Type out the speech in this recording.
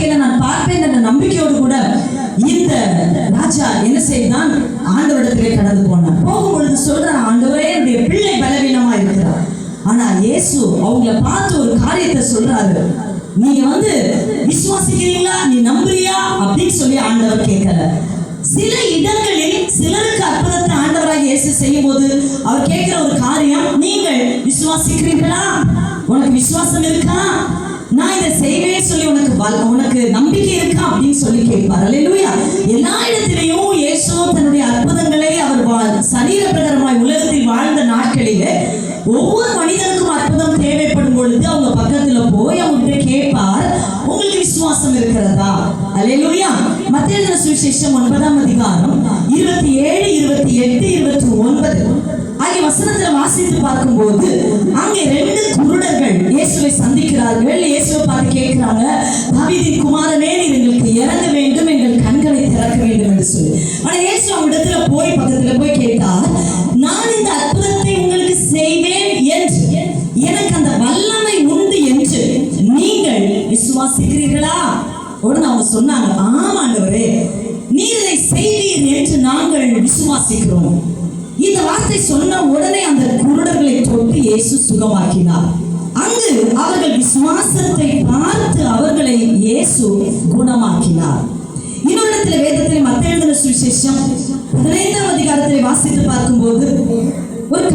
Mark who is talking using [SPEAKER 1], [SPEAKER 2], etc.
[SPEAKER 1] வாழ்க்கையில நான் பார்ப்பேன் என்ற நம்பிக்கையோடு கூட இந்த ராஜா என்ன செய்தான், ஆண்டவரிடத்திலே கடந்து போனான். போகும்பொழுது சொல்றான், ஆண்டவரே என்னுடைய பிள்ளை பலவீனமா இருக்கிறார். ஆனா இயேசு அவங்கள பார்த்து ஒரு காரியத்தை சொல்றாரு, நீங்க விசுவாசிக்கிறீங்களா, நீ நம்புறியா அப்படின்னு சொல்லி ஆண்டவர் கேட்கல. சில இடங்களில் சிலருக்கு அற்புதத்தை ஆண்டவராக இயேசு செய்யும் போது அவர் கேட்கிற ஒரு காரியம், நீங்கள் விசுவாசிக்கிறீர்களா, உனக்கு விசுவாசம் இருக்கா, நான் இதை செய்வேன் சொல்லி உனக்கு நம்பிக்கை இருக்கா அப்படின்னு சொல்லி கேட்பார். அல்லேலூயா. எல்லா இடத்திலையும் இயேசு தன்னுடைய அற்புதங்களை அவர் சரீர பிரகாரமாய் உலகத்தில் வாழ்ந்த நாட்களிலே ஒவ்வொரு மனிதனுக்கும் அற்புதம் தேவைப்படும் பொழுது அவங்க பக்கத்துல போய் அவங்க கேட்பார், உங்களுக்கு விசுவாசம் இருக்கிறதா? அல்லேலூயா. மத்தேயு எழுதின சுவிசேஷம் 9ஆம் அதிகாரம் 27, 28, 29 ஆகிய வசனத்துல வாசித்து பார்க்கும்போது அங்கே 2 குருடர்கள் இயேசுவை சந்திக்கிறார்கள். இயேசுவை பார்த்து கேட்கிறாங்க, தாவீதின் குமாரனே, நீர் எங்களுக்கு இறங்க வேண்டும், எங்கள் கண்களை திறக்க வேண்டும் என்று சொல்லி. ஆனா இயேசு அவங்க இடத்துல போய் பக்கத்துல போய் கேட்டார், நான் இந்த அற்புதத்தை உங்களுக்கு செய்வேன் என்று எனக்கு அந்த வல்லமை உண்டு என்று நீங்கள் விசுவாசிக்கிறீர்களா? உடனே அவங்க சொன்னாங்க, ஆமாண்டவரே, நீர் இதை செய்வீர் என்று நாங்கள் விசுவாசிக்கிறோம். இந்த வார்த்தை சொன்ன உடனே அந்த குருடர்களை தொட்டு இயேசு சுகமாக்கினார். அங்கு அவர்கள் விசுவாசத்தை பார்த்து அவர்களை இயேசு குணமாக்கினார். இன்னொரு இடத்துல வேதத்தில் மத்தேயு எழுதின சுவிசேஷம் 15ஆம் அதிகாரத்தை வாசித்து பார்க்கும்போது ஒரு